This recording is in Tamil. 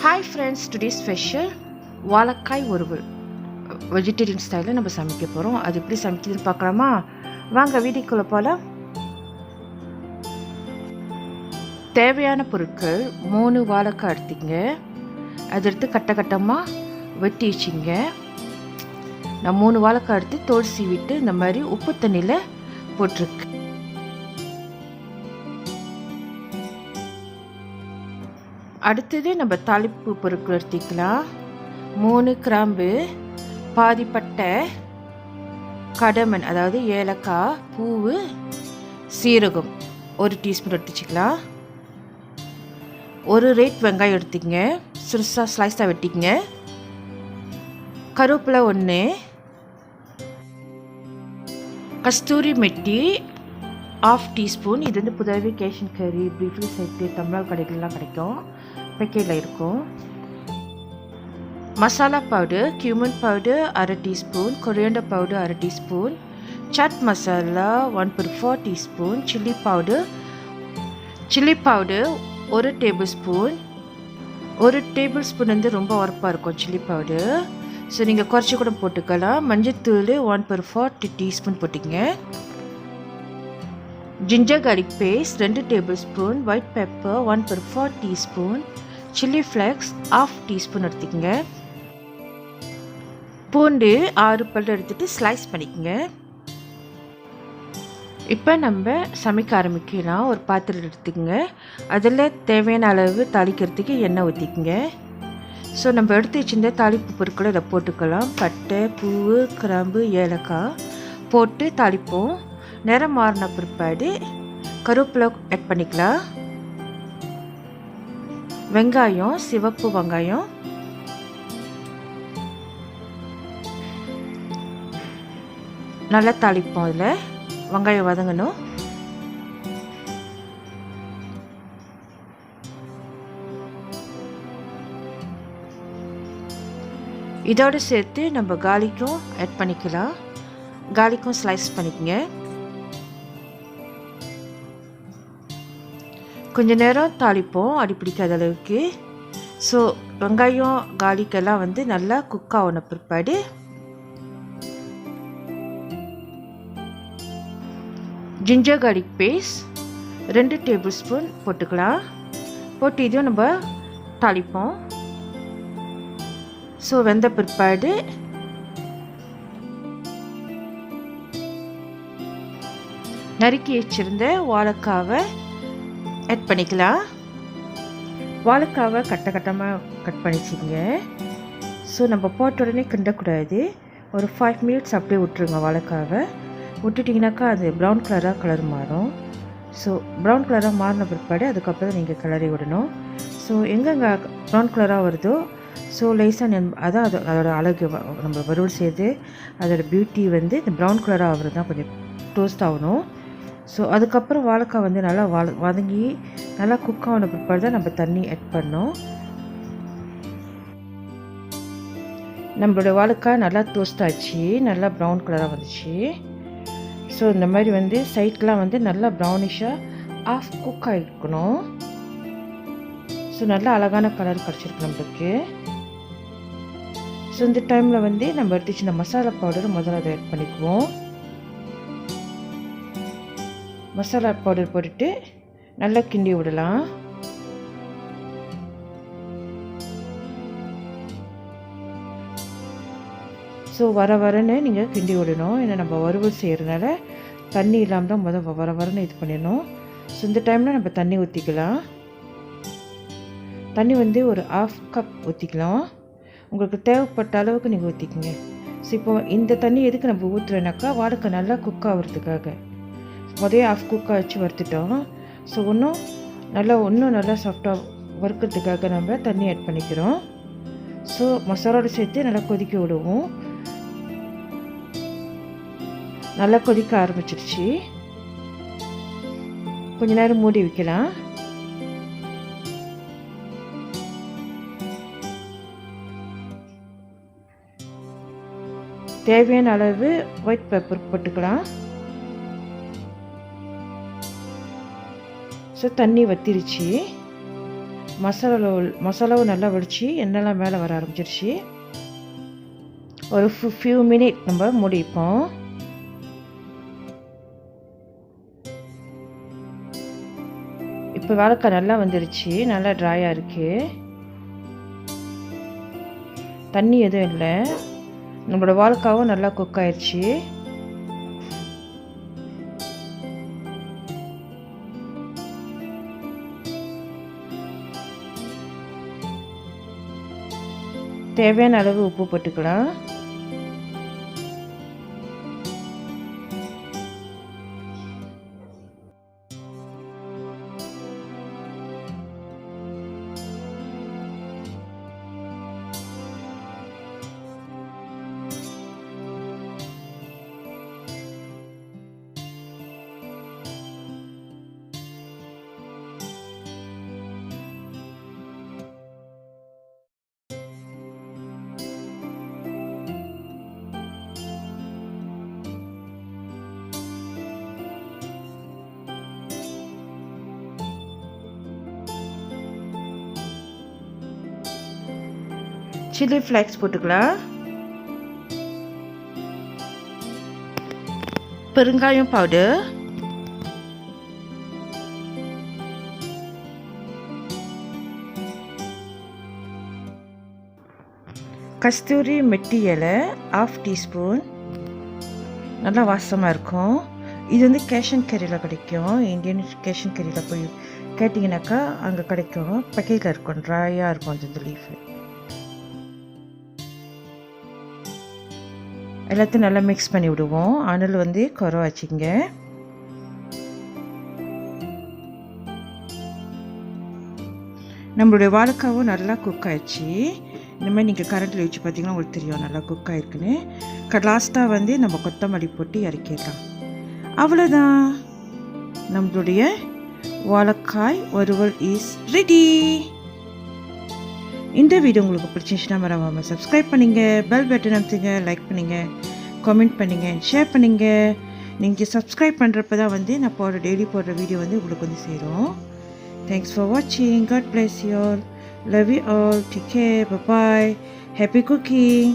Hi friends, today's special Valakkai Varuval. Vegetarian style நம்ம சமைக்க போறோம். அது எப்படி சமைக்கிறதுன்னு பார்க்கலாமா? வாங்க வீடியோக்குள்ள போலாம். தேவையான பொருட்கள் 3 வாழைக்காய் எடுத்துங்க. அதை எடுத்து கட்டமா வெட்டி வச்சிங்க. நான் 3 வாழைக்காய் எடுத்து தோல் சீவிட்டு இந்த மாதிரி உப்பு தண்ணியில போட்டுருக்கு. அடுத்தது நம்ம தாளிப்பு பொருட்கள் எடுத்துக்கலாம். 3 கிராம்பு, பாதி பட்டை, கடமன் அதாவது ஏலக்காய், பூவு, சீரகம் 1 டீஸ்பூன் எடுத்துக்கலாம். ஒரு ரேட் வெங்காயம் எடுத்துக்கங்க, சிறுசா ஸ்லைஸாக வெட்டிக்கங்க. கருவேப்பிலை 1, கஸ்தூரி மெட்டி 1/2 டீஸ்பூன். இது வந்து புதாவி கேஷன் கறி ப்ரீஃப்லி சேர்த்து தமிழ் கடைகள்லாம் கிடைக்கும், பேக்கெட்டில் இருக்கும். Masala powder, cumin powder 1/2 teaspoon, coriander powder 1/2 teaspoon, chaat masala 1/4 teaspoon, chilli powder 1 tablespoon. 1 tablespoon வந்து ரொம்ப உரப்பாக இருக்கும் சில்லி பவுடர், ஸோ நீங்கள் குறைச்சி கூட போட்டுக்கலாம். மஞ்சத்தூள் 1/4 டீஸ்பூன் போட்டுக்கங்க. ginger garlic paste 2 tablespoon, white pepper 1/4 teaspoon, chili flakes 1/2 teaspoon எடுத்துக்கங்க. பூண்டு 6 பல் எடுத்துட்டு ஸ்லைஸ் பண்ணிக்கங்க. இப்போ நம்ம சமைக்க ஆரம்பிக்கலாம். ஒரு பாத்திரம் எடுத்துக்கங்க, அதில் தேவையான அளவு தாளிக்கிறதுக்கு எண்ணெய் ஊற்றிக்கங்க. ஸோ நம்ம எடுத்து வச்சிருந்த தாளிப்பு பொருட்களை இதை போட்டுக்கலாம். பட்டை, பூவு, கிராம்பு, ஏலக்காய் போட்டு தாளிப்போம். நிறம் மாறின பிற்பாடு கருவேப்பிலை ஆட் பண்ணிக்கலாம். வெங்காயம், சிவப்பு வெங்காயம், நல்லா தாளிப்போம். அதில் வெங்காயம் வதங்கணும். இதோடு சேர்த்து நம்ம கார்லிக்கும் ஆட் பண்ணிக்கலாம். கார்லிக்கும் ஸ்லைஸ் பண்ணிக்கங்க. கொஞ்சம் நேரம் தாளிப்போம், அடி பிடிக்காத அளவுக்கு. ஸோ வெங்காயம் கார்லிக்கெல்லாம் வந்து நல்லா குக் ஆன பிற்பாடு ginger garlic paste 2 tablespoon போட்டுக்கலாம். போட்டு இதையும் நம்ம தாளிப்போம். ஸோ வெந்த பிற்பாடு நறுக்கி வச்சிருந்த வாழைக்காவை ஆட் பண்ணிக்கலாம். வாழைக்காவை கட்டமாக கட் பண்ணிச்சிங்க. ஸோ நம்ம போட்ட உடனே கிண்டக்கூடாது. ஒரு 5 மினிட்ஸ் அப்படியே விட்டுருங்க. வாழைக்காவை விட்டுட்டிங்கனாக்கா அது ப்ரௌன் கலர் மாறும். ஸோ ப்ரௌன் கலராக மாறின பிற்பாடு அதுக்கப்புறம் நீங்கள் கிளறி விடணும். ஸோ எங்கெங்கே ப்ரௌன் கலராக வருதோ ஸோ லேசாக அதான் அதோட அழகு. நம்ம வறுவல் செய்து அதோட பியூட்டி வந்து இந்த ப்ரௌன் கலராக ஆகிறது தான் கொஞ்சம் டோஸ்ட் ஆகணும். ஸோ அதுக்கப்புறம் வாழைக்காய் வந்து நல்லா வதங்கி நல்லா குக் ஆன பிற்பாடு தான் நம்ம தண்ணி ஆட் பண்ணோம். நம்மளோட வாழைக்காய் நல்லா டோஸ்ட் ஆச்சு, நல்லா ப்ரௌன் கலராக வந்துச்சு. ஸோ இந்த மாதிரி வந்து சைட்லாம் வந்து நல்லா ப்ரௌனிஷாக ஆஃப் குக் ஆகிருக்கணும். ஸோ நல்லா அழகான கலர் கிடச்சிருக்கு நம்மளுக்கு. ஸோ இந்த டைமில் வந்து நம்ம எடுத்து வச்சுருந்த மசாலா பவுடர் முதல்ல அதை ஆட் பண்ணிக்குவோம். மசாலா பவுடர் போட்டுட்டு நல்லா கிண்டி விடலாம். ஸோ வரன்னு நீங்கள் கிண்டி விடணும். ஏன்னா நம்ம வறுவல் செய்கிறதுனால தண்ணி இல்லாமல் தான் வரன்னு இது பண்ணிடணும். ஸோ இந்த டைமில் நம்ம தண்ணி ஊற்றிக்கலாம். தண்ணி வந்து ஒரு 1/2 கப் ஊற்றிக்கலாம். உங்களுக்கு தேவைப்பட்ட அளவுக்கு நீங்கள் ஊற்றிக்கங்க. ஸோ இப்போ இந்த தண்ணி எதுக்கு நம்ம ஊற்றுறோன்னாக்கா வாழைக்காய் நல்லா குக் ஆகிறதுக்காக. முதல்ல 1/2 குக்காக வச்சு வறுத்துட்டோம். ஸோ இன்னும் நல்லா சாஃப்டாக வறுக்கிறதுக்காக நம்ம தண்ணி ஆட் பண்ணிக்கிறோம். ஸோ மசாலோடு சேர்த்து நல்லா கொதிக்க விடுவோம். நல்லா கொதிக்க ஆரம்பிச்சிருச்சு. கொஞ்ச நேரம் மூடி வைக்கலாம். தேவையான அளவு ஒயிட் பெப்பர் போட்டுக்கலாம். ஸோ தண்ணி வற்றிருச்சு. மசாலாவும் நல்லா வடித்து எண்ணெய்லாம் மேலே வர ஆரம்பிச்சிருச்சு. ஒரு ஃபியூ மினிட் நம்ம முடிப்போம். இப்போ வாழைக்காய் நல்லா வந்துருச்சு, நல்லா ட்ராயாக இருக்குது, தண்ணி எதுவும் இல்லை. நம்மளோட வாழைக்காவும் நல்லா குக் ஆயிடுச்சு. தேவையான அளவு உப்பு போட்டுக்கலாம். சில்லி ஃப்ளாக்ஸ் போட்டுக்கலாம். பெருங்காயம் பவுடர், கஸ்தூரி மெட்டி இலை 1/2 டீஸ்பூன், நல்லா வாசமாக இருக்கும். இது வந்து கேஷன் கறியில் கிடைக்கும். இந்தியன் கேஷன் கறியில் போய் கேட்டிங்கனாக்கா அங்கே கிடைக்கும். பக்கையில் இருக்கும், ட்ராயாக இருக்கும் அந்த லீஃபு. எல்லாத்தையும் நல்லா மிக்ஸ் பண்ணி விடுவோம். அனல் வந்து குறை வச்சுங்க. நம்மளுடைய வாழைக்காவும் நல்லா குக் ஆயிடுச்சு. இந்த மாதிரி நீங்கள் கரண்டில் வச்சு பார்த்தீங்கன்னா உங்களுக்கு தெரியும் நல்லா குக் ஆகிருக்குன்னு. லாஸ்ட்டாக வந்து நம்ம கொத்தமல்லி போட்டு இறக்கிடலாம். அவ்வளோதான், நம்மளுடைய வாழைக்காய் வறுவல் இஸ் ரெடி. இந்த வீடியோ உங்களுக்கு பிடிச்சிருந்துச்சுன்னா மறக்காம சப்ஸ்கிரைப் பண்ணுங்க, பெல் பட்டன் அமுத்துங்க, லைக் பண்ணுங்க, கமெண்ட் பண்ணுங்க, ஷேர் பண்ணுங்க. நீங்கள் சப்ஸ்கிரைப் பண்ணுறப்ப தான் வந்து நான் டெய்லி போடுற வீடியோ வந்து உங்களுக்கு வந்து சேரும். தேங்க்ஸ் ஃபார் வாட்சிங். God bless you all. Love you all. Take care. Bye bye. Happy cooking.